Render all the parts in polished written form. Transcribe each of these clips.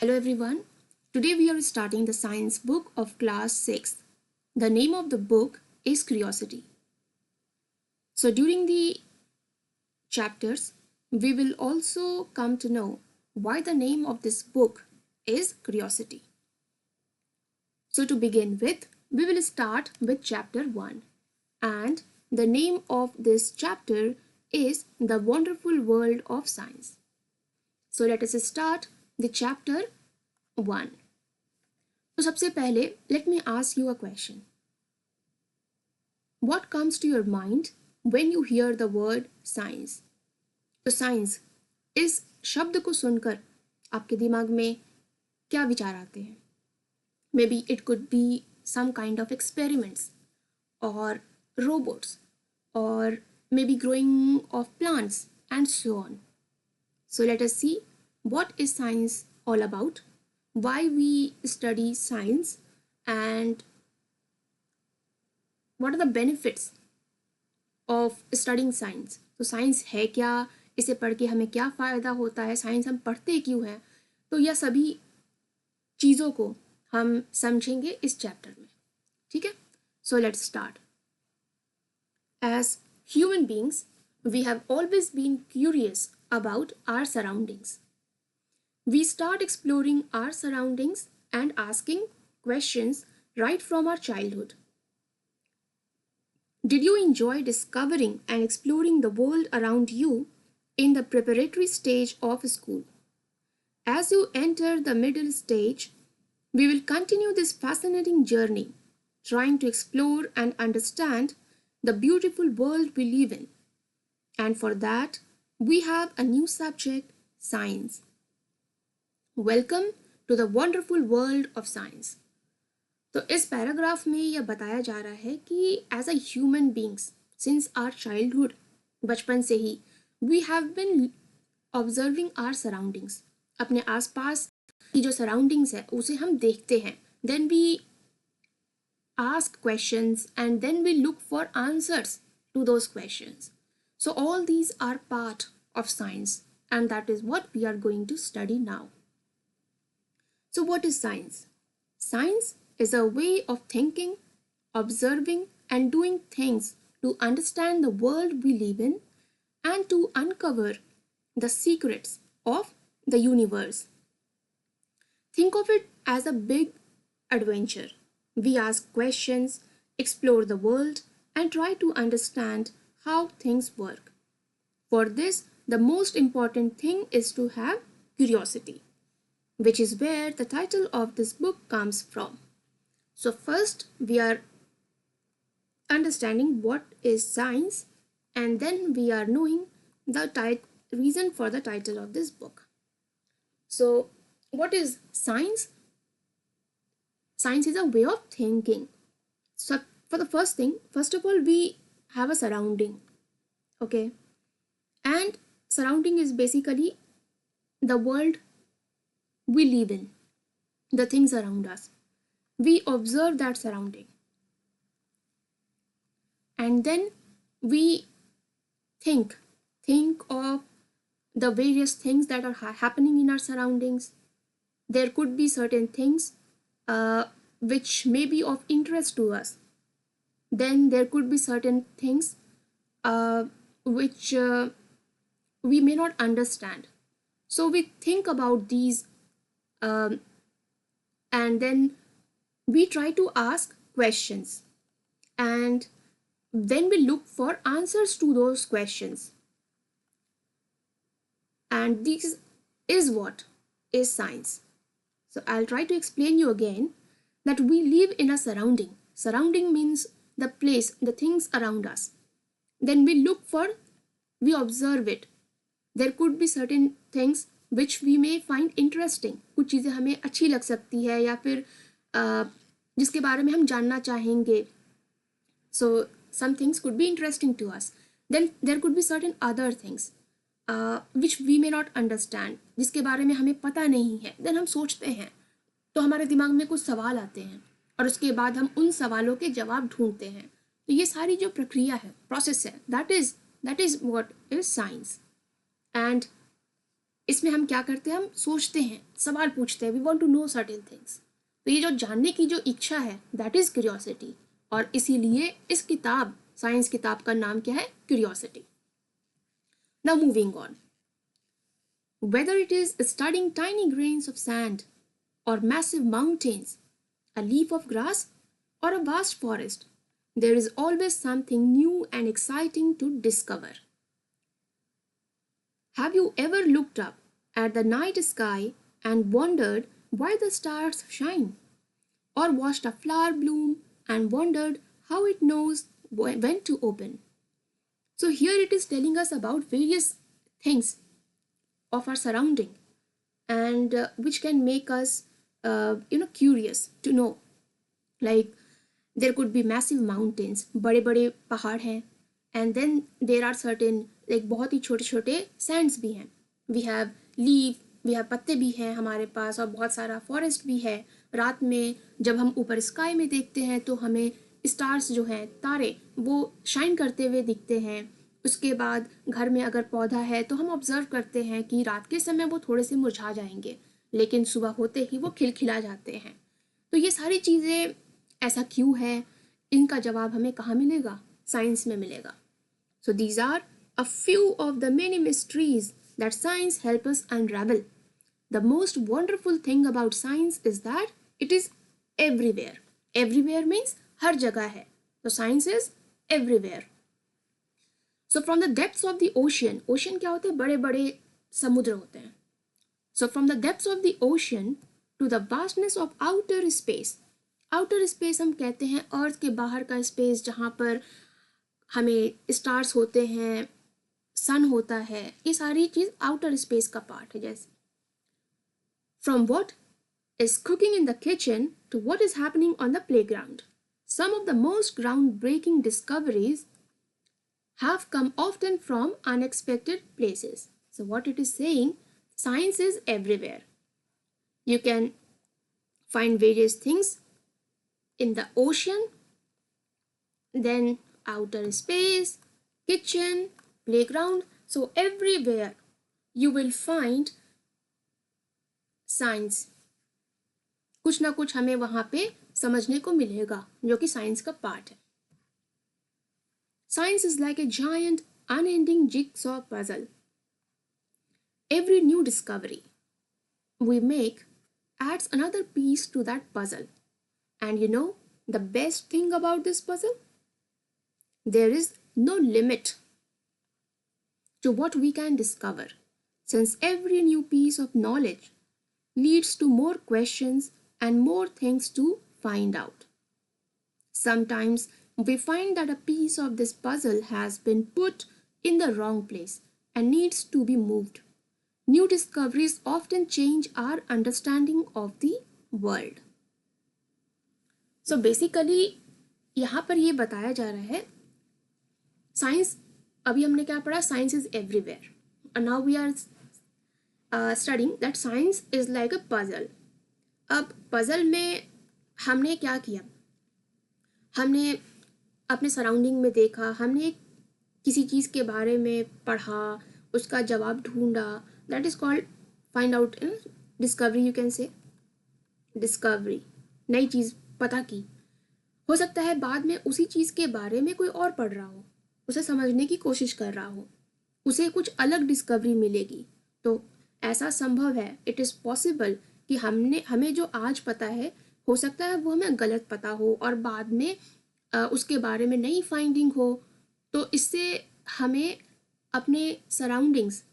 Hello everyone. Today we are starting the science book of class 6. The name of the book is Curiosity. So during the chapters, we will also come to know why the name of this book is Curiosity. So to begin with, we will start with chapter 1. And the name of this chapter is The Wonderful World of Science. So let us start the chapter 1. तो सबसे पहले let me ask you a question. What comes to your mind when you hear the word science? तो science इस शब्द को सुनकर आपके दिमाग में क्या विचार आते हैं? Maybe it could be some kind of experiments or robots or maybe growing of plants and so on. So let us see what is science all about, why we study science, and what are the benefits of studying science. तो science है क्या, इसे पढ़ के हमें क्या फ़ायदा होता है, साइंस हम पढ़ते क्यों हैं, तो यह सभी चीज़ों को हम समझेंगे इस चैप्टर में. ठीक है, so let's start. As human beings we have always been curious about our surroundings. We start exploring our surroundings and asking questions right from our childhood. Did you enjoy discovering and exploring the world around you in the preparatory stage of school? As you enter the middle stage, we will continue this fascinating journey, trying to explore and understand the beautiful world we live in. And for that, we have a new subject, science. Welcome to the wonderful world of science. तो इस paragraph में यह बताया जा रहा है कि as a human beings since our childhood, बचपन से ही we have been observing our surroundings. अपने आसपास की जो सराउंडिंग्स है उसे हम देखते हैं. Then we ask questions and then we look for answers to those questions. So all these are part of science, and that is what we are going to study now. So what is science? Science is a way of thinking, observing, and doing things to understand the world we live in and to uncover the secrets of the universe. Think of it as a big adventure. We ask questions, explore the world, and try to understand how things work. For this, the most important thing is to have curiosity, which is where the title of this book comes from. So first, we are understanding what is science, and then we are knowing the reason for the title of this book. So what is science? Science is a way of thinking. So for the first thing, first of all, we have a surrounding, okay, and surrounding is basically the world we live in, the things around us. We observe that surrounding and then we think of the various things that are happening in our surroundings. There could be certain things which may be of interest to us. Then there could be certain things which we may not understand. So we think about these and then we try to ask questions and then we look for answers to those questions. And this is what is science. So I'll try to explain you again that we live in a surrounding. Surrounding means the place, the things around us. Then we look for, we observe it. There could be certain things which we may find interesting. कुछ चीज़ें हमें अच्छी लग सकती है या फिर जिसके बारे में हम जानना चाहेंगे. So some things could be interesting to us. Then there could be certain other things which we may not understand, जिसके बारे में हमें पता नहीं है. Then हम सोचते हैं तो हमारे दिमाग में कुछ सवाल आते हैं और उसके बाद हम उन सवालों के जवाब ढूंढते हैं. तो ये सारी जो प्रक्रिया है, प्रोसेस है, that is what is science. And इसमें हम क्या करते हैं, हम सोचते हैं, सवाल पूछते हैं, we want to know certain things. तो ये जो जानने की जो इच्छा है, दैट इज़ क्यूरियोसिटी। और इसीलिए इस किताब, साइंस किताब का नाम क्या है, curiosity. Now moving on, whether it is studying tiny grains of sand or massive mountains, a leaf of grass or a vast forest, there is always something new and exciting to discover. Have you ever looked up at the night sky and wondered why the stars shine? Or watched a flower bloom and wondered how it knows when to open? So, here it is telling us about various things of our surrounding, and which can make us curious to know. Like, there could be massive mountains, बड़े बड़े पहाड़ हैं, and then there are certain like बहुत ही छोटे छोटे sands भी हैं. We have leaf, we have पत्ते भी हैं हमारे पास, और बहुत सारा फॉरेस्ट भी है. रात में जब हम ऊपर स्काई में देखते हैं तो हमें स्टार्स जो हैं, तारे, वो शाइन करते हुए दिखते हैं. उसके बाद घर में अगर पौधा है तो हम ऑब्जर्व करते हैं कि रात के समय वो थोड़े से मुरझा जाएंगे, लेकिन सुबह होते ही वो खिलखिला जाते हैं. तो ये सारी चीज़ें ऐसा क्यों है, इनका जवाब हमें कहाँ मिलेगा, साइंस में मिलेगा. So these are a few of the many mysteries that science help us unravel. The most wonderful thing about science is that it is everywhere. Everywhere means हर जगह है, तो science is everywhere. So from the depths of the ocean, ocean क्या होते हैं, बड़े बड़े समुद्र होते हैं. So from the depths of the ocean to the vastness of outer space. Outer space हम कहते हैं अर्थ के बाहर का स्पेस, जहाँ पर हमें स्टार्स होते हैं, सन होता है, ये सारी चीज़ आउटर स्पेस का पार्ट है. जैसे from what is cooking in the kitchen to what is happening on the playground. Some of the most ground breaking discoveries have come often from unexpected places. So what it is saying, science is everywhere. You can find various things in the ocean, then outer space, kitchen, playground. So everywhere you will find science. कुछ ना कुछ हमें वहाँ पे समझने को मिलेगा जो कि साइंस का पार्ट है. Science is like a giant, unending jigsaw puzzle. Every new discovery we make adds another piece to that puzzle. And you know the best thing about this puzzle? There is no limit to what we can discover, since every new piece of knowledge leads to more questions and more things to find out. Sometimes we find that a piece of this puzzle has been put in the wrong place and needs to be moved. New discoveries often change our understanding of the world. So basically यहाँ पर ये बताया जा रहा है, science, अभी हमने क्या पढ़ा, science is everywhere. and now we are studying that science is like a puzzle. अब पजल में हमने क्या किया, हमने अपने सराउंडिंग में देखा, हमने किसी चीज़ के बारे में पढ़ा, उसका जवाब ढूंढा. That is called find out, discovery. You can say discovery, नई चीज़ पता की. हो सकता है बाद में उसी चीज़ के बारे में कोई और पढ़ रहा हो, उसे समझने की कोशिश कर रहा हो, उसे कुछ अलग डिस्कवरी मिलेगी. तो ऐसा संभव है, इट इज़ पॉसिबल कि हमें जो आज पता है, हो सकता है वो हमें गलत पता हो और बाद में उसके बारे में नई फाइंडिंग हो. तो इससे हमें अपने सराउंडिंग्स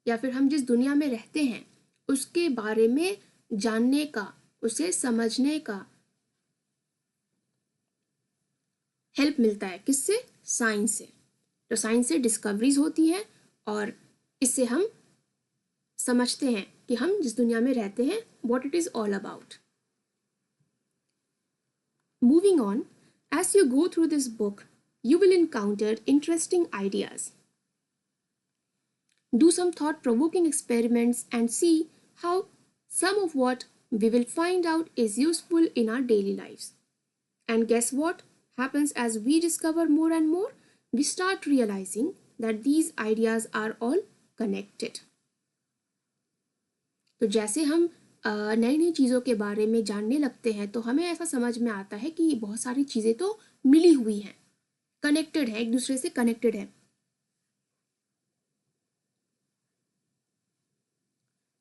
या फिर हम जिस दुनिया में रहते हैं उसके बारे में जानने का, उसे समझने का हेल्प मिलता है. किससे? साइंस से. तो साइंस से डिस्कवरीज होती हैं और इससे हम समझते हैं कि हम जिस दुनिया में रहते हैं, what it is all about. Moving on, as you go through this book, you will encounter interesting ideas. Do some thought-provoking experiments and see how some of what we will find out is useful in our daily lives. And guess what happens as we discover more and more? We start realizing that these ideas are all connected. तो जैसे हम नई नई चीज़ों के बारे में जानने लगते हैं तो हमें ऐसा समझ में आता है कि बहुत सारी चीज़ें तो मिली हुई हैं, कनेक्टेड है, एक दूसरे से कनेक्टेड है।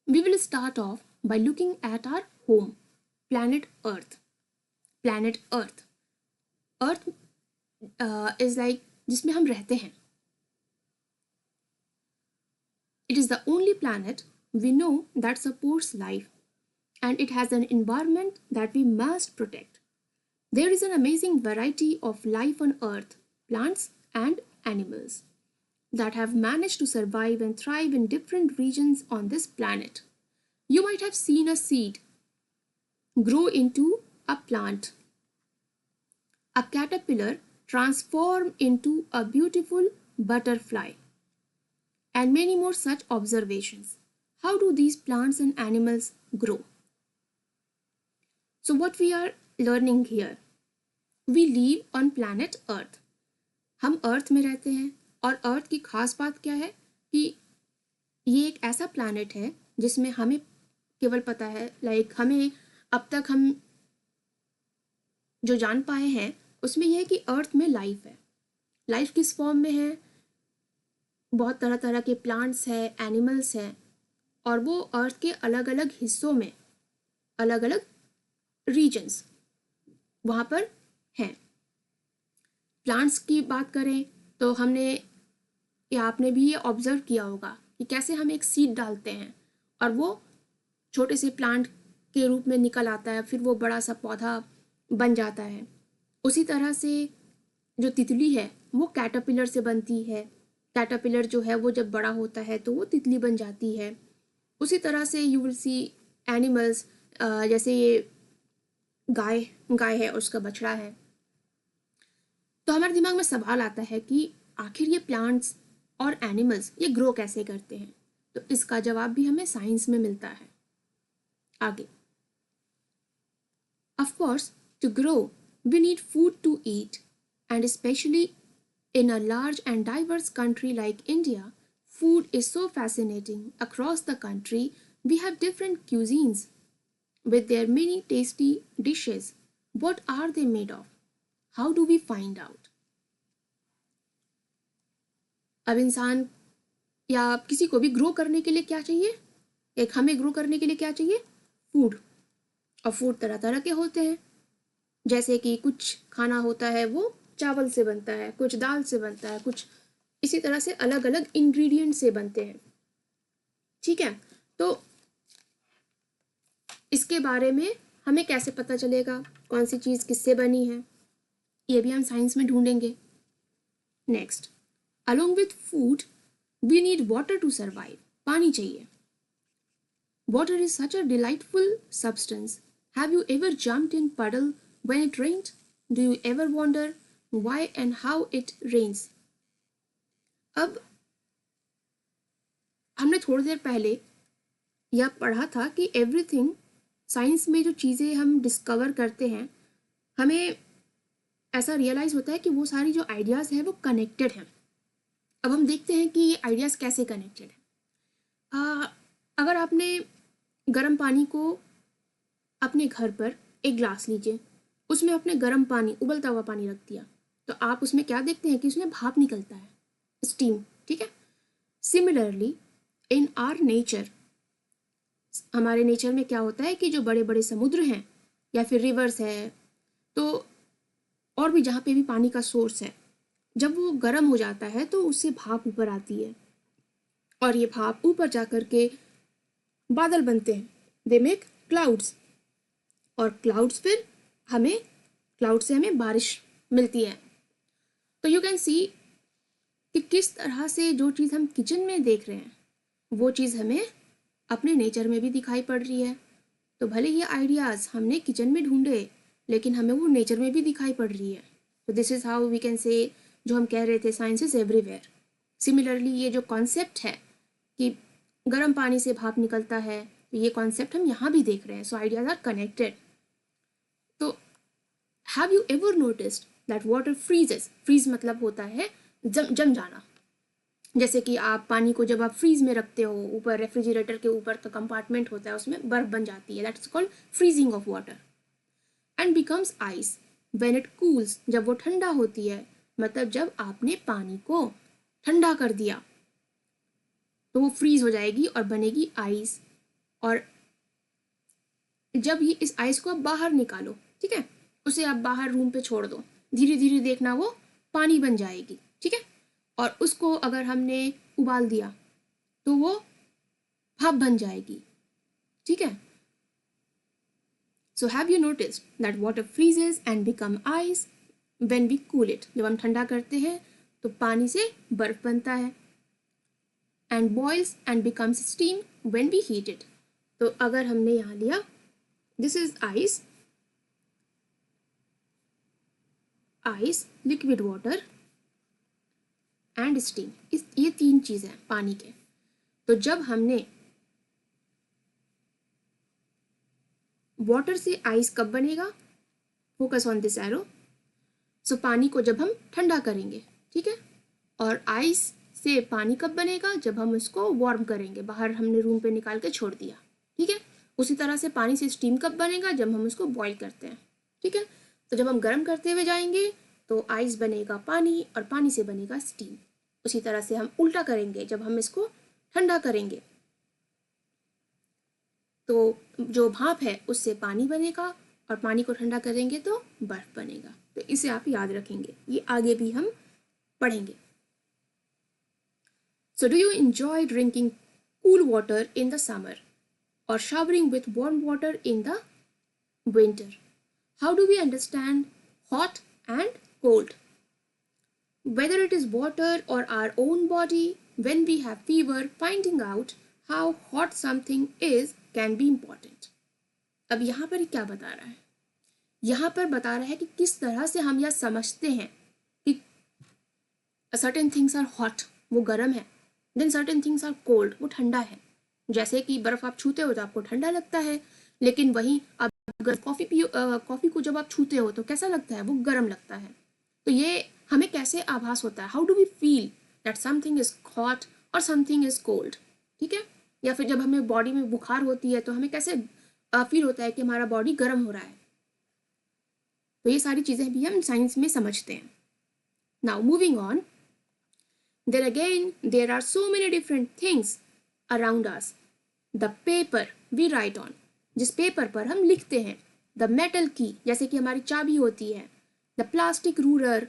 We will start off by looking at our home, planet Earth. Planet Earth. Earth is like जिसमें हम रहते हैं. It is the only planet we know that supports life, and it has an environment that we must protect. There is an amazing variety of life on Earth, plants and animals, that have managed to survive and thrive in different regions on this planet. You might have seen a seed grow into a plant, a caterpillar transform into a beautiful butterfly, and many more such observations. How do these plants and animals grow? So, what we are learning here, we live on planet Earth. हम अर्थ में रहते हैं और अर्थ की खास बात क्या है कि ये एक ऐसा प्लैनेट है जिसमें हमें केवल पता है, हमें अब तक हम जो जान पाए हैं उसमें यह है कि अर्थ में लाइफ है। लाइफ किस फॉर्म में है? बहुत तरह तरह के प्लांट्स हैं, एनिमल्स हैं, और वो अर्थ के अलग अलग हिस्सों में, अलग अलग रीजन्स वहाँ पर हैं। प्लांट्स की बात करें तो हमने या आपने भी ये ऑब्जर्व किया होगा कि कैसे हम एक सीड डालते हैं और वो छोटे से प्लांट के रूप में निकल आता है, फिर वो बड़ा सा पौधा बन जाता है। उसी तरह से जो तितली है वो कैटरपिलर से बनती है। कैटरपिलर जो है वो जब बड़ा होता है तो वो तितली बन जाती है। उसी तरह से यू विल सी एनिमल्स, जैसे ये गाय है और उसका बछड़ा है। तो हमारे दिमाग में सवाल आता है कि आखिर ये प्लांट्स और एनिमल्स ये ग्रो कैसे करते हैं? तो इसका जवाब भी हमें साइंस में मिलता है। आगे, of course to grow we need food to eat, and especially in a large and diverse country like India, food is so fascinating. Across the country, we have different cuisines with their many tasty dishes. What are they made of? How do we find out? अब इंसान या किसी को भी grow करने के लिए क्या चाहिए? हमें ग्रो करने के लिए क्या चाहिए? फूड। और फूड तरह तरह के होते हैं, जैसे कि कुछ खाना होता है वो चावल से बनता है, कुछ दाल से बनता है, कुछ इसी तरह से अलग अलग इंग्रेडिएंट से बनते हैं। ठीक है, तो इसके बारे में हमें कैसे पता चलेगा कौन सी चीज़ किससे बनी है? ये भी हम साइंस में ढूंढेंगे। Next, along with food we need water to survive. पानी चाहिए। Water is such a delightful substance. Have you ever jumped in puddle when it rained? Do you ever wonder why and how it rains? अब हमने थोड़ी देर पहले यह पढ़ा था कि एवरीथिंग, साइंस में जो चीज़ें हम डिस्कवर करते हैं हमें ऐसा रियलाइज़ होता है कि वो सारी जो आइडियाज़ हैं वो कनेक्टेड हैं। अब हम देखते हैं कि ये आइडियाज़ कैसे कनेक्टेड हैं। अगर आपने गर्म पानी को अपने घर पर एक ग्लास लीजिए, उसमें आपने गर्म पानी, उबलता हुआ पानी रख दिया, तो आप उसमें क्या देखते हैं कि उसमें भाप निकलता है, स्टीम। ठीक है, सिमिलरली इन आवर नेचर, हमारे नेचर में क्या होता है कि जो बड़े बड़े समुद्र हैं या फिर रिवर्स है, तो और भी जहाँ पे भी पानी का सोर्स है, जब वो गर्म हो जाता है तो उससे भाप ऊपर आती है और ये भाप ऊपर जा कर के बादल बनते हैं। दे मेक क्लाउड्स, और क्लाउड्स फिर हमें, क्लाउड से हमें बारिश मिलती है। तो यू कैन सी कि किस तरह से जो चीज़ हम किचन में देख रहे हैं वो चीज़ हमें अपने नेचर में भी दिखाई पड़ रही है। तो भले ये आइडियाज़ हमने किचन में ढूंढे लेकिन हमें वो नेचर में भी दिखाई पड़ रही है। तो this is how we can say, जो हम कह रहे थे, साइंस इज़ एवरीवेयर। सिमिलरली ये जो कॉन्सेप्ट है कि गर्म पानी से भाप निकलता है, तो ये कॉन्सेप्ट हम यहाँ भी देख रहे हैं। So ideas are connected. तो have you ever noticed that water freezes? Freeze मतलब होता है जम जाना। जैसे कि आप पानी को जब आप फ्रीज में रखते हो, ऊपर रेफ्रिजरेटर के ऊपर का कंपार्टमेंट होता है, उसमें बर्फ बन जाती है, that's called freezing of water, and becomes ice when it cools, जब वो ठंडा होती है, मतलब जब आपने पानी को ठंडा कर दिया तो वो फ्रीज हो जाएगी और बनेगी आइस। और जब ये इस आइस को आप बाहर निकालो, ठीक है, उसे आप बाहर रूम पे छोड़ दो, धीरे धीरे देखना वो पानी बन जाएगी, ठीक है। और उसको अगर हमने उबाल दिया तो वो भाप बन जाएगी, ठीक है। So have you noticed that water freezes and become ice when we cool it, जब हम ठंडा करते हैं तो पानी से बर्फ बनता है, and boils and becomes steam when we heat it. तो अगर हमने यहाँ लिया, this is ice, ice, liquid water and steam, इस ये तीन चीज़ें हैं पानी के। तो जब हमने वाटर से आइस कब बनेगा, फोकस ऑन दिस एरो, सो पानी को जब हम ठंडा करेंगे, ठीक है। और आइस से पानी कब बनेगा, जब हम उसको वार्म करेंगे, बाहर हमने रूम पे निकाल के छोड़ दिया, ठीक है। उसी तरह से पानी से स्टीम कब बनेगा, जब हम उसको बॉईल करते हैं, ठीक है। तो जब हम गर्म करते हुए जाएंगे तो आइस बनेगा पानी और पानी से बनेगा स्टीम। उसी तरह से हम उल्टा करेंगे, जब हम इसको ठंडा करेंगे तो जो भाप है उससे पानी बनेगा और पानी को ठंडा करेंगे तो बर्फ बनेगा। तो इसे आप याद रखेंगे, ये आगे भी हम पढ़ेंगे। So do you enjoy drinking cool water in the summer or showering with warm water in the winter? How do we understand hot and cold? Whether it is water or our own body, when we have fever, finding out how hot something is can be important. अब यहाँ पर क्या बता रहा है, यहाँ पर बता रहा है कि किस तरह से हम यह समझते हैं कि certain things are hot, वो गर्म है, then certain things are cold, वो ठंडा है। जैसे कि बर्फ आप छूते हो तो आपको ठंडा लगता है, लेकिन वहीं आप अगर कॉफ़ी को जब आप छूते हो तो कैसा लगता है, वो गर्म लगता है। तो ये हमें कैसे आभास होता है, how do we feel that something is hot और समथिंग इज कोल्ड, ठीक है। या फिर जब हमें बॉडी में बुखार होती है तो हमें कैसे फील होता है कि हमारा बॉडी गर्म हो रहा है। तो ये सारी चीज़ें भी हम साइंस में समझते हैं। Now moving on, then again there are so many different things around us. The paper we write on, जिस पेपर पर हम लिखते हैं, the metal key, जैसे कि हमारी चाबी होती है, the plastic ruler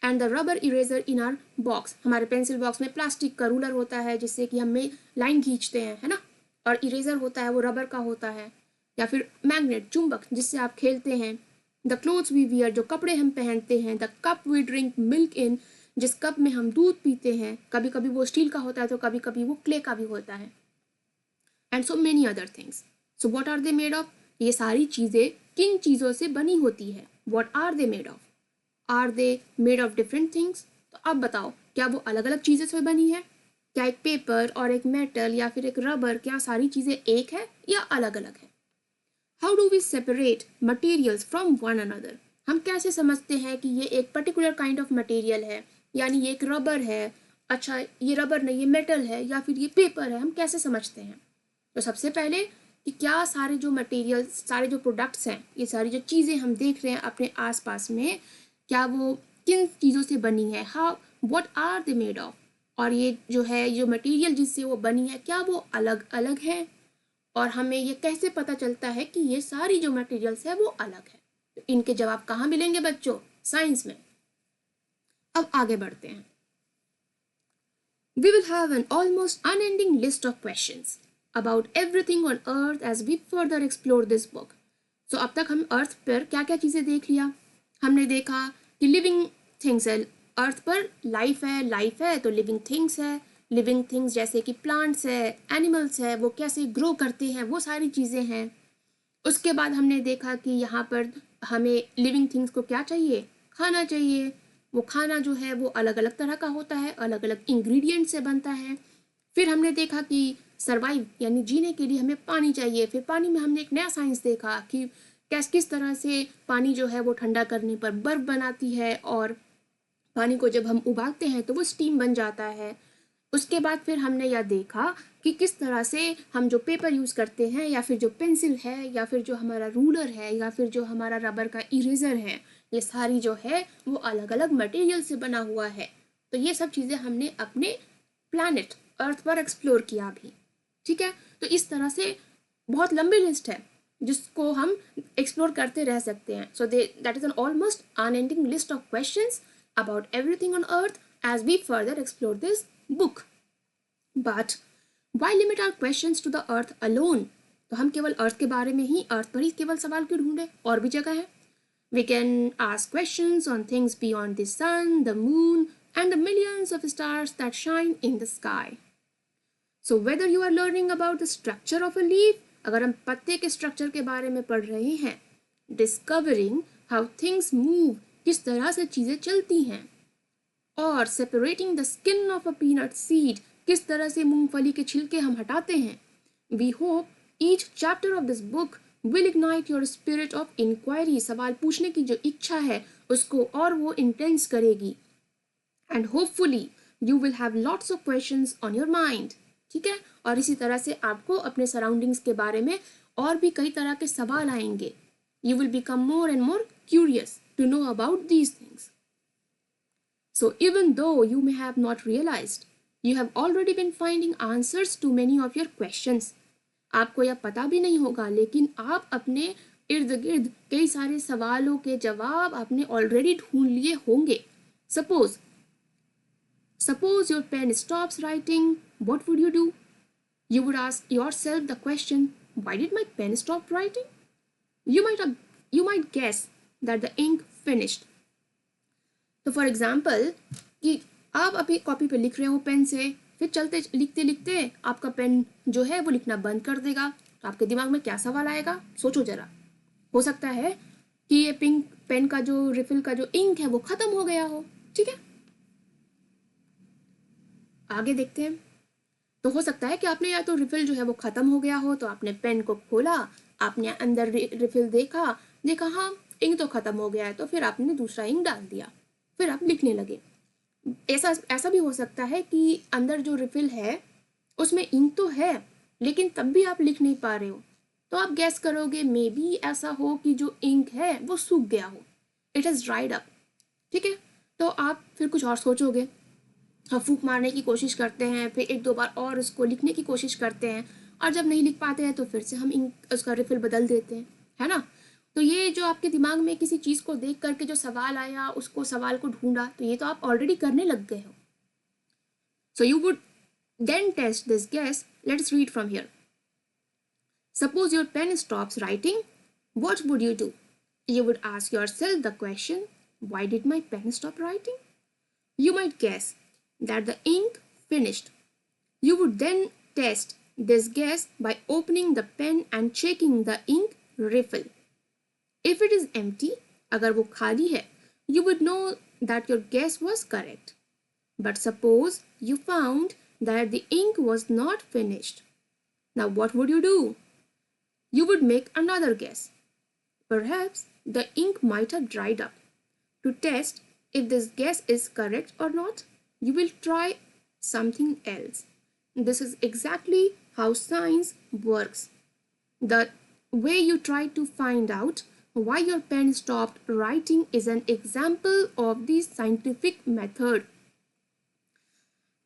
and the rubber eraser in our box, हमारे पेंसिल बॉक्स में प्लास्टिक का रूलर होता है जिससे कि हमें लाइन खींचते हैं, है ना। और इरेजर होता है वो रबर का होता है, या फिर मैग्नेट, चुंबक, जिससे आप खेलते हैं। द क्लोथ्स वी वियर, जो कपड़े हम पहनते हैं। The cup we drink milk in, जिस कप में हम दूध पीते हैं, कभी कभी वो स्टील का होता है तो कभी कभी वो क्ले का भी होता है। And so many other things. So what are they made of, ये सारी चीज़ें किन चीज़ों से बनी होती है, what are they made of, are they made of different things. तो अब बताओ, क्या वो अलग अलग चीज़ों से बनी है, क्या एक पेपर और एक मेटल या फिर एक रबर, क्या सारी चीज़ें एक है या अलग अलग है। How do we separate materials from one another, हम कैसे समझते हैं कि ये एक पर्टिकुलर काइंड ऑफ मटेरियल है, यानी ये एक रबर है, अच्छा ये रबर नहीं ये मेटल है, या फिर ये पेपर है, हम कैसे समझते हैं। तो सबसे पहले कि क्या सारे जो मटेरियल्स, सारे जो प्रोडक्ट्स हैं, ये सारी जो चीज़ें हम देख रहे हैं अपने आसपास में, क्या वो किन चीज़ों से बनी है, how what are they made of, और ये जो है जो मटेरियल जिससे वो बनी है क्या वो अलग अलग है, और हमें ये कैसे पता चलता है कि ये सारी जो मटेरियल्स है वो अलग है। तो इनके जवाब कहाँ मिलेंगे बच्चों, साइंस में। अब आगे बढ़ते हैं। We will have an almost unending list of questions about everything on earth as we further explore this book. So अब तक हम अर्थ पर क्या क्या चीज़ें देख लिया, हमने देखा कि लिविंग थिंग्स है, अर्थ पर लाइफ है तो लिविंग थिंग्स है, लिविंग थिंग्स जैसे कि प्लांट्स है, एनिमल्स है, वो कैसे ग्रो करते हैं, वो सारी चीज़ें हैं। उसके बाद हमने देखा कि यहाँ पर हमें लिविंग थिंग्स को क्या चाहिए, खाना चाहिए। वो खाना जो है वो अलग अलग तरह का होता है, अलग अलग इंग्रेडिएंट से बनता है। फिर हमने देखा कि सर्वाइव यानी जीने के लिए हमें पानी चाहिए। फिर पानी में हमने एक नया साइंस देखा कि किस तरह से पानी जो है वो ठंडा करने पर बर्फ़ बनाती है, और पानी को जब हम उबालते हैं तो वो स्टीम बन जाता है। उसके बाद फिर हमने यह देखा कि किस तरह से हम जो पेपर यूज़ करते हैं या फिर जो पेंसिल है या फिर जो हमारा रूलर है या फिर जो हमारा रबर का इरेज़र है, ये सारी जो है वो अलग अलग मटेरियल से बना हुआ है। तो ये सब चीज़ें हमने अपने प्लैनेट अर्थ पर एक्सप्लोर किया भी। ठीक है, तो इस तरह से बहुत लंबी लिस्ट है जिसको हम एक्सप्लोर करते रह सकते हैं. So that is an almost unending list of questions about everything on earth as we further explore this book. But why limit our questions to the earth alone? तो हम केवल अर्थ के बारे में ही, अर्थ पर ही केवल सवाल क्यों ढूंढे? और भी जगह है. We can ask questions on things beyond the sun, the moon, and the millions of stars that shine in the sky. So whether you are learning about the structure of a leaf, अगर हम पत्ते के structure के बारे में पढ़ रहे हैं, discovering how things move, किस तरह से चीज़ें चलती हैं, और separating the skin of a peanut seed, किस तरह से मूंगफली के छिलके हम हटाते हैं. We hope each chapter of this book will ignite your spirit of inquiry, सवाल पूछने की जो इच्छा है उसको और वो इंटेंस करेगी. And hopefully you will have lots of questions on your mind. ठीक है, और इसी तरह से आपको अपने सराउंडिंग्स के बारे में और भी कई तरह के सवाल आएंगे. You will become more and more curious to know about these things. So even though you may have not realized, you have already been finding answers to many of your questions. आपको यह पता भी नहीं होगा, लेकिन आप अपने इर्द गिर्द कई सारे सवालों के जवाब आपने ऑलरेडी ढूंढ लिए होंगे. Suppose your pen stops writing, what would you do? You would ask yourself the question, why did my pen stop writing? You might guess that the ink finished. तो फॉर एग्जाम्पल कि आप अभी copy पे लिख रहे हो pen से, फिर चलते लिखते लिखते आपका पेन जो है वो लिखना बंद कर देगा. तो आपके दिमाग में क्या सवाल आएगा, सोचो जरा. हो सकता है कि ये पिंक पेन का जो रिफिल का जो इंक है वो ख़त्म हो गया हो. ठीक है, आगे देखते हैं. तो हो सकता है कि आपने या तो रिफिल जो है वो ख़त्म हो गया हो, तो आपने पेन को खोला, आपने अंदर रिफिल देखा हाँ इंक तो ख़त्म हो गया है, तो फिर आपने दूसरा इंक डाल दिया, फिर आप लिखने लगे. ऐसा भी हो सकता है कि अंदर जो रिफिल है उसमें इंक तो है लेकिन तब भी आप लिख नहीं पा रहे हो, तो आप गैस करोगे मे बी ऐसा हो कि जो इंक है वो सूख गया हो, इट हैज़ ड्राइड अप. ठीक है, तो आप फिर कुछ और सोचोगे, हम फूंक मारने की कोशिश करते हैं, फिर एक दो बार और उसको लिखने की कोशिश करते हैं, और जब नहीं लिख पाते हैं तो फिर से हम इंक उसका रिफिल बदल देते हैं, है ना. तो ये जो आपके दिमाग में किसी चीज़ को देख करके जो सवाल आया, उसको सवाल को ढूंढा, तो ये तो आप ऑलरेडी करने लग गए हो. So you would then test this guess. Let's read from here. Suppose your pen stops writing, what would you do? You would ask yourself the question, why did my pen stop writing? You might guess that the ink finished. You would then test this guess by opening the pen and checking the ink refill. If it is empty, अगर वो खाली है, you would know that your guess was correct. But suppose you found that the ink was not finished. Now what would you do? You would make another guess. Perhaps the ink might have dried up. To test if this guess is correct or not, you will try something else. This is exactly how science works. The way you try to find out why your pen stopped writing is an example of the scientific method.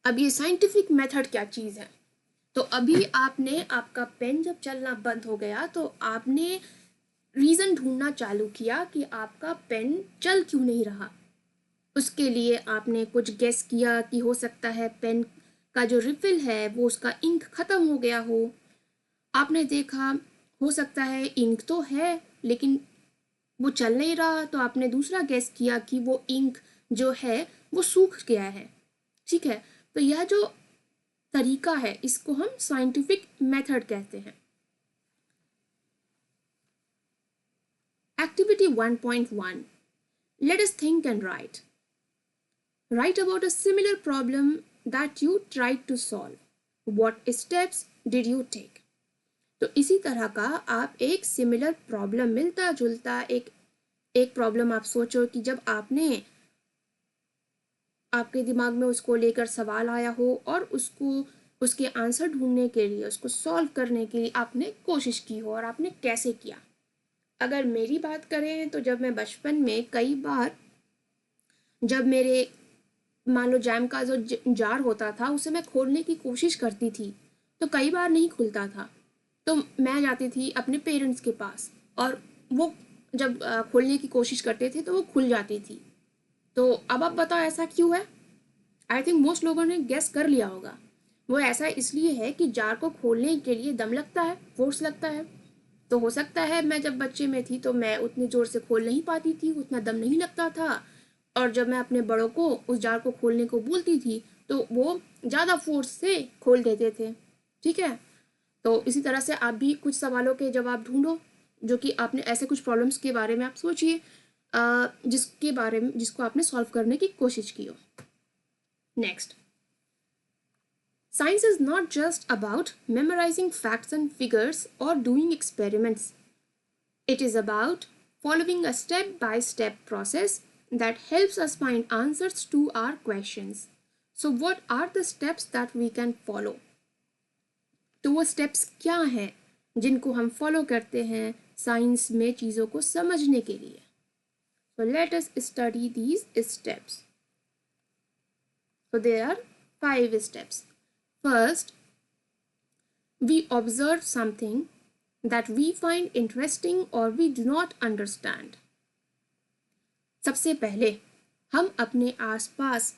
अब ये scientific method क्या चीज़ है? तो अभी आपने आपका pen जब चलना बंद हो गया तो आपने रीज़न ढूंढना चालू किया कि आपका पेन चल क्यों नहीं रहा. उसके लिए आपने कुछ गेस किया कि हो सकता है पेन का जो रिफिल है वो उसका इंक ख़त्म हो गया हो. आपने देखा हो सकता है इंक तो है लेकिन वो चल नहीं रहा, तो आपने दूसरा गेस किया कि वो इंक जो है वो सूख गया है. ठीक है, तो यह जो तरीका है इसको हम साइंटिफिक मेथड कहते हैं. Activity 1.1. Let us think and write. Write about a similar problem that you tried to solve. What steps did you take? तो इसी तरह का आप एक सिमिलर प्रॉब्लम, मिलता जुलता एक प्रॉब्लम आप सोचो कि जब आपने आपके दिमाग में उसको लेकर सवाल आया हो और उसको उसके आंसर ढूंढने के लिए, उसको सॉल्व करने के लिए आपने कोशिश की हो और आपने कैसे किया। अगर मेरी बात करें तो जब मैं बचपन में कई बार, जब मेरे मान लो जैम का जो जार होता था उसे मैं खोलने की कोशिश करती थी तो कई बार नहीं खुलता था, तो मैं जाती थी अपने पेरेंट्स के पास और वो जब खोलने की कोशिश करते थे तो वो खुल जाती थी। तो अब आप बताओ ऐसा क्यों है। आई थिंक मोस्ट लोगों ने गेस कर लिया होगा। वो ऐसा इसलिए है कि जार को खोलने के लिए दम लगता है, फोर्स लगता है। तो हो सकता है मैं जब बच्चे में थी तो मैं उतनी ज़ोर से खोल नहीं पाती थी, उतना दम नहीं लगता था, और जब मैं अपने बड़ों को उस जार को खोलने को बोलती थी तो वो ज़्यादा फोर्स से खोल देते थे। ठीक है, तो इसी तरह से आप भी कुछ सवालों के जवाब ढूंढो, जो कि आपने ऐसे कुछ प्रॉब्लम्स के बारे में आप सोचिए जिसके बारे में जिसको आपने सॉल्व करने की कोशिश की हो। Next, science is not just about memorizing facts and figures or doing experiments. It is about following a step by step process that helps us find answers to our questions. So, what are the steps that we can follow? तो वो steps क्या हैं जिनको हम follow करते हैं science में चीज़ों को समझने के लिए। So, let us study these steps. So, there are 5 steps. First, we observe something that we find interesting or we do not understand. सबसे पहले हम अपने आसपास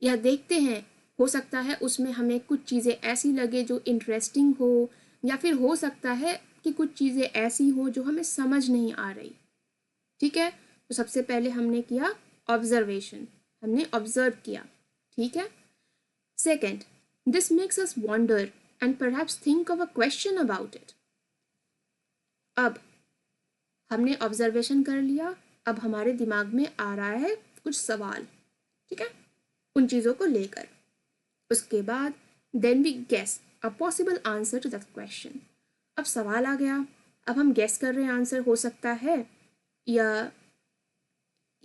या देखते हैं, हो सकता है उसमें हमें कुछ चीज़ें ऐसी लगे जो इंटरेस्टिंग हो, या फिर हो सकता है कि कुछ चीज़ें ऐसी हो जो हमें समझ नहीं आ रही। ठीक है, तो सबसे पहले हमने किया ऑब्जर्वेशन, हमने ऑब्जर्व किया। ठीक है, second, this makes us wonder and perhaps think of a question about it. अब हमने ऑब्जर्वेशन कर लिया, अब हमारे दिमाग में आ रहा है कुछ सवाल। ठीक है, उन चीज़ों को लेकर उसके बाद then we guess a possible answer to that question. अब सवाल आ गया, अब हम गेस कर रहे हैं आंसर हो सकता है या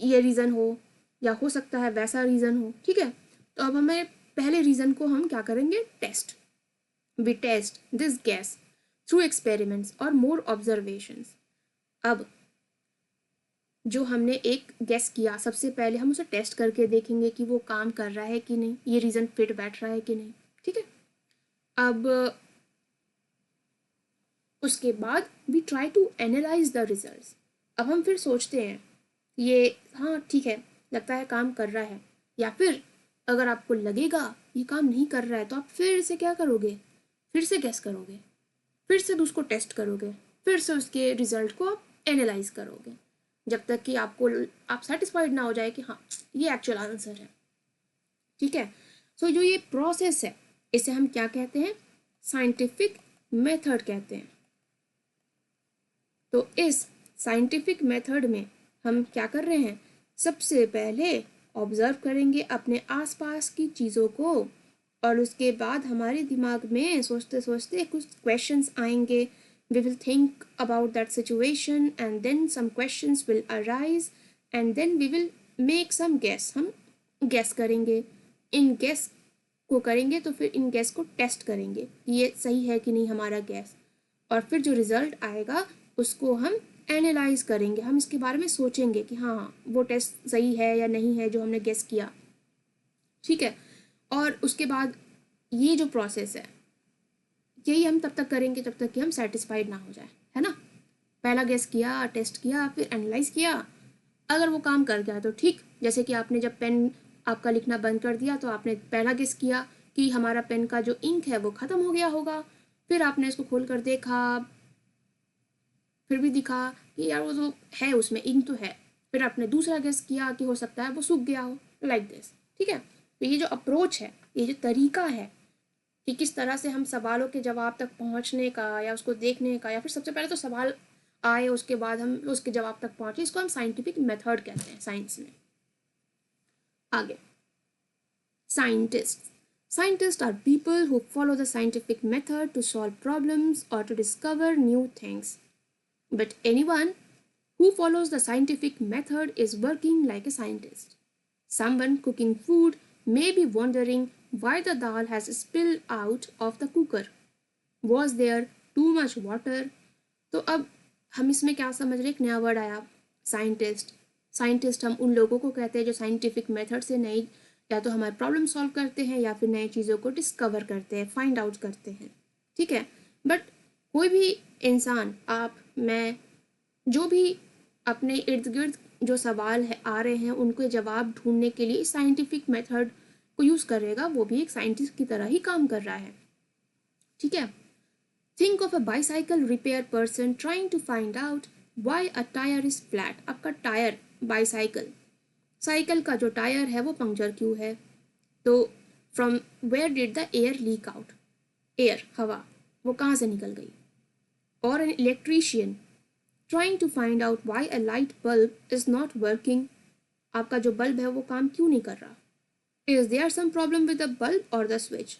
ये रीज़न हो, या हो सकता है वैसा रीज़न हो। ठीक है, तो अब हमें पहले रीज़न को हम क्या करेंगे, test. We test this guess through experiments और मोर ऑब्जर्वेशंस। अब जो हमने एक गेस किया, सबसे पहले हम उसे टेस्ट करके देखेंगे कि वो काम कर रहा है कि नहीं, ये रीज़न फिट बैठ रहा है कि नहीं। ठीक है, अब उसके बाद we try to analyse the results. अब हम फिर सोचते हैं ये हाँ ठीक है, लगता है काम कर रहा है, या फिर अगर आपको लगेगा ये काम नहीं कर रहा है तो आप फिर से क्या करोगे, फिर से गेस करोगे, फिर से उसको टेस्ट करोगे, फिर से उसके रिजल्ट को आप एनालाइज करोगे, जब तक कि आप सेटिस्फाइड ना हो जाए कि हाँ ये एक्चुअल आंसर है। ठीक है, सो जो ये प्रोसेस है इसे हम क्या कहते हैं, साइंटिफिक मेथड कहते हैं। तो इस साइंटिफिक मेथड में हम क्या कर रहे हैं, सबसे पहले ऑब्जर्व करेंगे अपने आसपास की चीज़ों को, और उसके बाद हमारे दिमाग में सोचते सोचते कुछ क्वेश्चंस आएंगे। We will think about that situation and then some questions will arise and then we will make some guess. हम गेस करेंगे, इन गेस को करेंगे तो फिर इन गेस को टेस्ट करेंगे कि ये सही है कि नहीं हमारा गेस, और फिर जो रिजल्ट आएगा उसको हम एनालाइज करेंगे, हम इसके बारे में सोचेंगे कि हाँ वो टेस्ट सही है या नहीं है जो हमने गेस किया। ठीक है, और उसके बाद ये जो प्रोसेस है यही हम तब तक करेंगे जब तक कि हम सेटिस्फाइड ना हो जाए, है ना। पहला गेस किया, टेस्ट किया, फिर एनालाइज किया, अगर वो काम कर गया तो ठीक। जैसे कि आपने जब पेन आपका लिखना बंद कर दिया तो आपने पहला गेस किया कि हमारा पेन का जो इंक है वो ख़त्म हो गया होगा, फिर आपने इसको खोल कर देखा, फिर भी दिखा कि यार वो तो है, उसमें इंक तो है, फिर आपने दूसरा गेस किया कि हो सकता है वो सूख गया हो, लाइक दिस। ठीक है, तो ये जो अप्रोच है, ये जो तरीका है कि किस तरह से हम सवालों के जवाब तक पहुंचने का या उसको देखने का, या फिर सबसे पहले तो सवाल आए उसके बाद हम उसके जवाब तक पहुंचे, इसको हम साइंटिफिक मेथड कहते हैं साइंस में। आगे, scientist Scientists are people who follow the scientific method to solve problems or to discover new things. But anyone who follows the scientific method is working like a scientist. Someone cooking food may be wondering why the dal has spilled out of the cooker. Was there too much water? तो अब हम इसमें क्या समझ रहे, एक नया word आया, साइंटिस्ट. साइंटिस्ट हम उन लोगों को कहते हैं जो साइंटिफिक मेथड से नई या तो हमारे प्रॉब्लम सॉल्व करते हैं या फिर नई चीज़ों को डिस्कवर करते हैं, फाइंड आउट करते हैं. ठीक है, बट कोई भी इंसान, आप, मैं, जो भी अपने इर्द गिर्द जो सवाल है आ रहे हैं उनको जवाब ढूंढने के लिए साइंटिफिक मेथड को यूज़ करेगा, वो भी एक साइंटिस्ट की तरह ही काम कर रहा है. ठीक है. Think of a bicycle repair person trying to find out why a tyre is flat. आपका टायर, बाईसाइकिल, साइकिल का जो टायर है वो पंक्चर क्यों है? तो from where did the air leak out. Air, हवा, वो कहाँ से निकल गई? और an electrician trying to find out why a light bulb is not working. आपका जो बल्ब है वो काम क्यों नहीं कर रहा? Is there some problem with the bulb or the switch?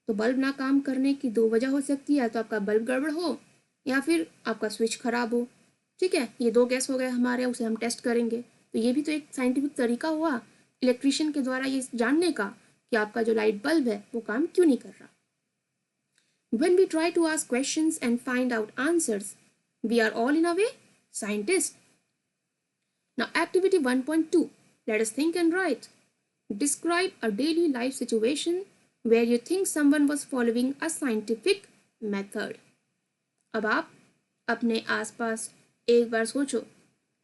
तो बल्ब ना काम करने की दो वजह हो सकती है, तो आपका बल्ब गड़बड़ हो या फिर आपका स्विच खराब हो. ठीक है, ये दो गैस हो गए हमारे, उसे हम टेस्ट करेंगे. तो ये भी तो एक साइंटिफिक तरीका हुआ इलेक्ट्रिशियन के द्वारा ये जानने का कि आपका जो लाइट बल्ब है वो काम क्यों नहीं कर रहा. When we try to ask questions and find out answers, we are all in a way scientists. Now activity 1.2. Let us think and write. Describe a daily life situation where you think someone was following a scientific method. अब आप अपने आसपास एक बार सोचो,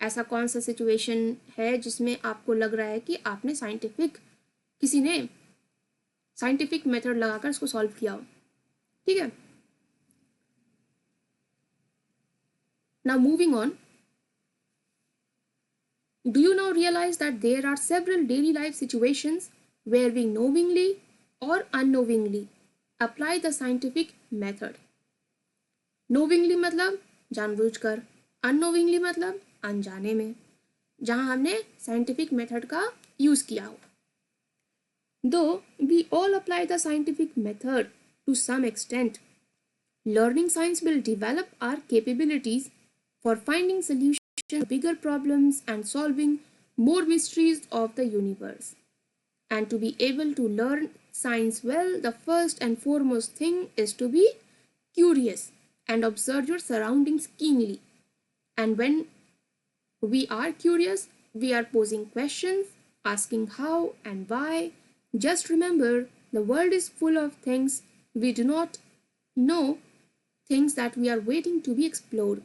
ऐसा कौन सा situation है जिसमें आपको लग रहा है कि आपने किसी ने साइंटिफिक मेथड लगाकर इसको सॉल्व किया हो. ठीक है. Now moving on. Do you now realize that there are several daily life situations where we knowingly or unknowingly apply the scientific method? Knowingly मतलब जानबूझकर, unknowingly मतलब अनजाने में, जहां हमने scientific method का यूज किया हो. Though we all apply the scientific method to some extent, learning science will develop our capabilities for finding solutions to bigger problems and solving more mysteries of the universe. And to be able to learn science well, the first and foremost thing is to be curious and observe your surroundings keenly. And when we are curious, we are posing questions, asking how and why. Just remember, the world is full of things we do not know, things that we are waiting to be explored.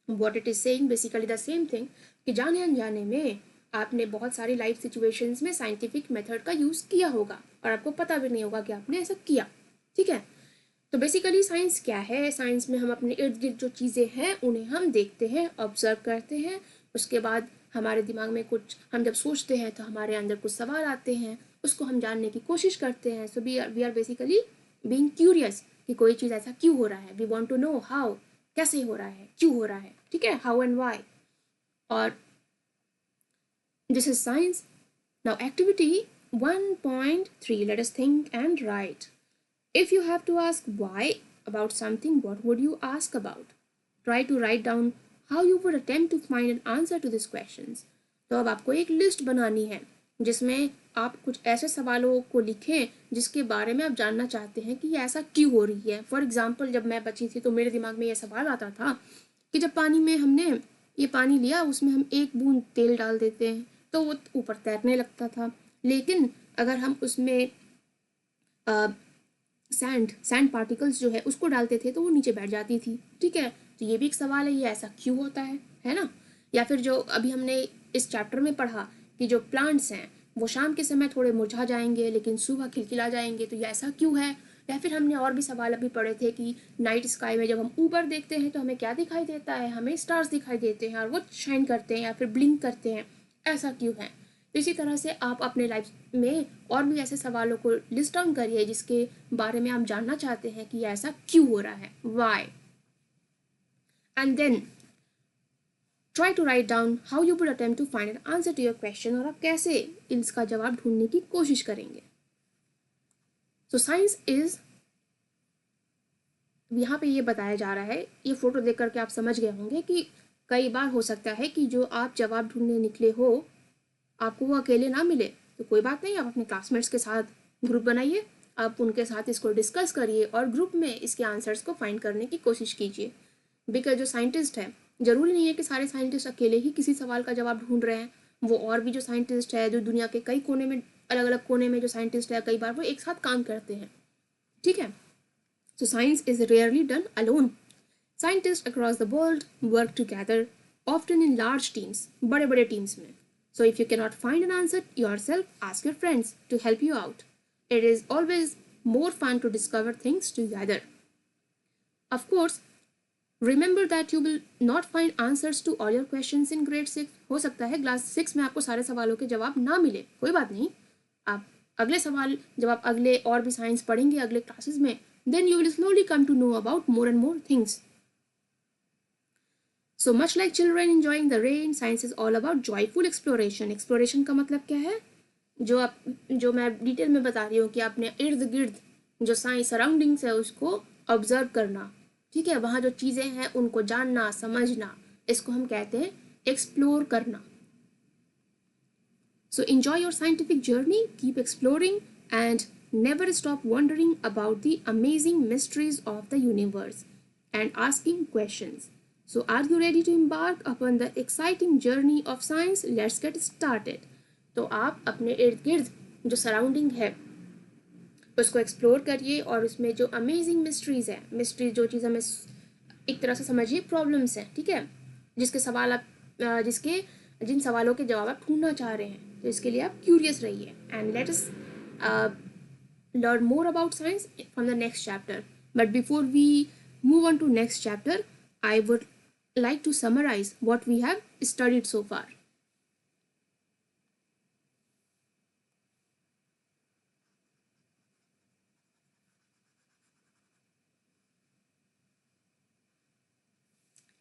What it is saying basically the same thing कि जाने अनजाने में आपने बहुत सारी life situations में scientific method का use किया होगा और आपको पता भी नहीं होगा कि आपने ऐसा किया. ठीक है. तो बेसिकली साइंस क्या है? साइंस में हम अपने इर्द गिर्द जो चीज़ें हैं उन्हें हम देखते हैं, ऑब्जर्व करते हैं, उसके बाद हमारे दिमाग में कुछ, हम जब सोचते हैं तो हमारे अंदर कुछ सवाल आते हैं, उसको हम जानने की कोशिश करते हैं. So we are basically being curious कि कोई चीज़ ऐसा क्यों हो रहा है. We want to know how, कैसे हो रहा है, क्यों हो रहा है. ठीक है, हाउ एंड वाई. और this is science. Now activity 1.3. Let us think and right. If you have to ask why about something, what would you ask about? Try to write down how you would attempt to find an answer to these questions. तो अब आपको एक list बनानी है जिसमें आप कुछ ऐसे सवालों को लिखें जिसके बारे में आप जानना चाहते हैं कि ये ऐसा क्यों हो रही है. फॉर एग्जाम्पल, जब मैं बची थी तो मेरे दिमाग में ये सवाल आता था कि जब पानी में हमने ये पानी लिया, उसमें हम एक बूंद तेल डाल देते हैं तो वो ऊपर तैरने लगता था, लेकिन अगर हम उसमें सैंड पार्टिकल्स जो है उसको डालते थे तो वो नीचे बैठ जाती थी. ठीक है, तो ये भी एक सवाल है, ये ऐसा क्यों होता है ना. या फिर जो अभी हमने इस चैप्टर में पढ़ा कि जो प्लांट्स हैं वो शाम के समय थोड़े मुरझा जाएंगे लेकिन सुबह खिलखिला जाएंगे, तो ये ऐसा क्यों है. या फिर हमने और भी सवाल अभी पढ़े थे कि नाइट स्काई में जब हम ऊपर देखते हैं तो हमें क्या दिखाई देता है, हमें स्टार्स दिखाई देते हैं और वो शाइन करते हैं या फिर ब्लिंक करते हैं, ऐसा क्यों है. तो इसी तरह से आप अपने लाइफ में और भी ऐसे सवालों को लिस्ट डाउन करिए जिसके बारे में आप जानना चाहते हैं कि ऐसा क्यों हो रहा है, why. And then try to write down how you would attempt to find an answer to your question, और आप कैसे इसका जवाब ढूंढने की कोशिश करेंगे. सो साइंस इज, यहाँ पे ये बताया जा रहा है, ये फोटो देख करके आप समझ गए होंगे कि कई बार हो सकता है कि जो आप जवाब ढूंढने निकले हो आपको वो अकेले ना मिले तो कोई बात नहीं, आप अपने क्लासमेट्स के साथ ग्रुप बनाइए, आप उनके साथ इसको डिस्कस करिए और ग्रुप में इसके आंसर्स को फाइंड करने की कोशिश कीजिए। बिकॉज जो साइंटिस्ट है, ज़रूरी नहीं है कि सारे साइंटिस्ट अकेले ही किसी सवाल का जवाब ढूंढ रहे हैं। वो और भी जो साइंटिस्ट है, जो दुनिया के कई कोने में, अलग अलग कोने में जो साइंटिस्ट है, कई बार वो एक साथ काम करते हैं। ठीक है, so science is rarely done alone. Scientists across the world work together, often in large teams, बड़े बड़े टीम्स में. So if you cannot find an answer yourself, ask your friends to help you out. It is always more fun to discover things together. Of course, remember that you will not find answers to all your questions in grade 6. हो सकता है class 6 में आपको सारे सवालों के जवाब ना मिले, कोई बात नहीं, आप अगले सवाल जब आप अगले और भी साइंस पढ़ेंगे अगले क्लासेस में, then you will slowly come to know about more and more things. So much like children enjoying the rain, science is all about joyful exploration. Exploration का मतलब क्या है? जो मैं डिटेल में बता रही हूँ कि आपने इर्द गिर्द जो साइंस सराउंडिंग्स है उसको ऑब्जर्व करना, ठीक है, वहाँ जो चीज़ें हैं उनको जानना, समझना, इसको हम कहते हैं एक्सप्लोर करना. So enjoy your scientific journey, keep exploring, and never stop wondering about the amazing mysteries of the universe and asking questions. So are you ready to embark upon the exciting journey of science? Let's get started. तो आप अपने इर्द गिर्द जो surrounding है उसको explore करिए और उसमें जो अमेजिंग मिस्ट्रीज़ है, मिस्ट्री जो चीज़ हमें एक तरह से समझिए प्रॉब्लम्स हैं, ठीक है, जिसके सवाल आप जिसके जिन सवालों के जवाब आप ढूंढना चाह रहे हैं, तो इसके लिए आप क्यूरियस रहिए. And let us learn more about science from the next chapter. But before we move on to next chapter, I would like to summarize what we have studied so far.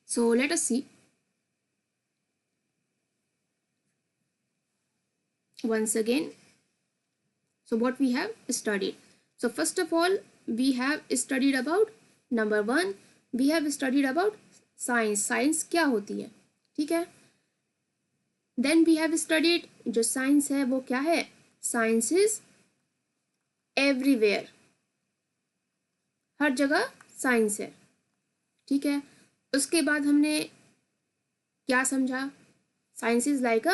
So let us see. Once again, so what we have studied. So first of all, we have studied about number 1, we have studied about science. Science क्या होती है, ठीक है. Then we have studied जो science है वो क्या है. Science is everywhere, हर जगह science है, ठीक है. उसके बाद हमने क्या समझा. Science is like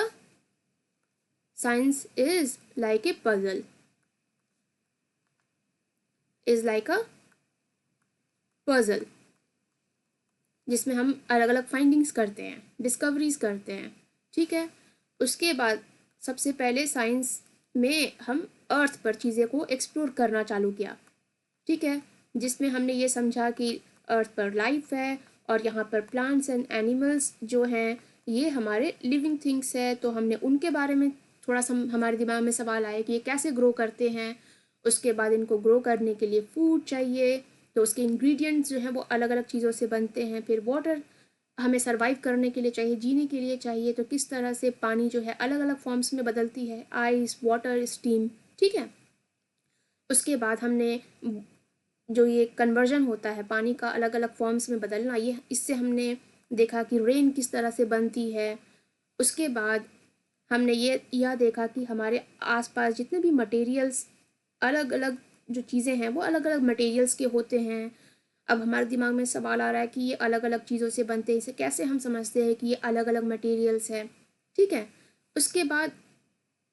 a puzzle, is like a puzzle जिसमें हम अलग अलग फाइंडिंग्स करते हैं, डिस्कवरीज करते हैं, ठीक है. उसके बाद सबसे पहले साइंस में हम अर्थ पर चीज़ें को एक्सप्लोर करना चालू किया, ठीक है, जिसमें हमने ये समझा कि अर्थ पर लाइफ है और यहाँ पर प्लांट्स एंड एनिमल्स जो हैं ये हमारे लिविंग थिंग्स है. तो हमने उनके बारे में थोड़ा सा हमारे दिमाग में सवाल आए कि ये कैसे ग्रो करते हैं. उसके बाद इनको ग्रो करने के लिए फूड चाहिए, तो उसके इंग्रेडिएंट्स जो हैं वो अलग अलग चीज़ों से बनते हैं. फिर वाटर हमें सर्वाइव करने के लिए चाहिए, जीने के लिए चाहिए. तो किस तरह से पानी जो है अलग अलग फॉर्म्स में बदलती है, आइस, वाटर, स्टीम, ठीक है. उसके बाद हमने जो ये कन्वर्जन होता है पानी का अलग अलग फॉर्म्स में बदलना, ये इससे हमने देखा कि रेन किस तरह से बनती है. उसके बाद हमने ये यह देखा कि हमारे आसपास जितने भी मटेरियल्स, अलग अलग जो चीज़ें हैं वो अलग अलग मटेरियल्स के होते हैं. अब हमारे दिमाग में सवाल आ रहा है कि ये अलग अलग चीज़ों से बनते हैं, इसे कैसे हम समझते हैं कि ये अलग अलग मटेरियल्स हैं, ठीक है. उसके बाद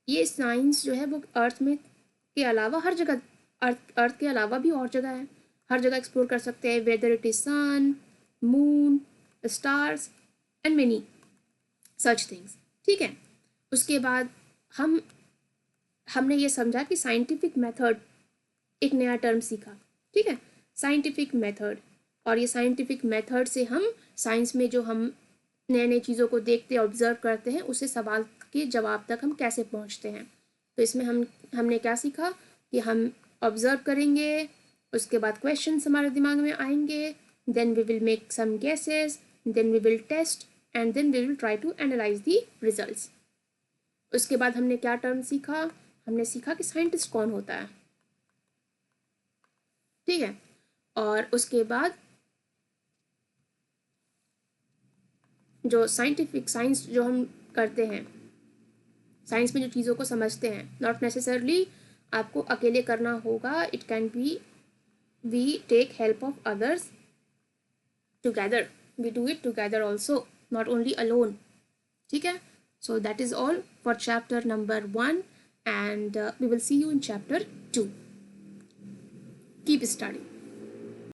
ये साइंस जो है वो अर्थ में के अलावा हर जगह, अर्थ के अलावा भी और जगह है, हर जगह एक्सप्लोर कर सकते हैं. Whether it is sun, moon, stars and many such things, ठीक है. उसके बाद हमने ये समझा कि साइंटिफिक मेथड, एक नया टर्म सीखा, ठीक है, साइंटिफिक मेथड. और ये साइंटिफिक मेथड से हम साइंस में जो हम नए नए चीज़ों को देखते ऑब्जर्व करते हैं उससे सवाल के जवाब तक हम कैसे पहुंचते हैं. तो इसमें हमने क्या सीखा कि हम ऑब्जर्व करेंगे, उसके बाद क्वेश्चंस हमारे दिमाग में आएंगे, then we will make some guesses, then we will test and then we will try to analyse the results. उसके बाद हमने क्या टर्म सीखा, हमने सीखा कि साइंटिस्ट कौन होता है, ठीक है. और उसके बाद जो साइंटिफिक साइंस जो हम करते हैं, साइंस में जो चीज़ों को समझते हैं, नॉट नेसेसरली आपको अकेले करना होगा, it can be we take help of others together, we do it together also, not only alone, ठीक है. So that is all for chapter number 1 and we will see you in chapter 2. Keep studying.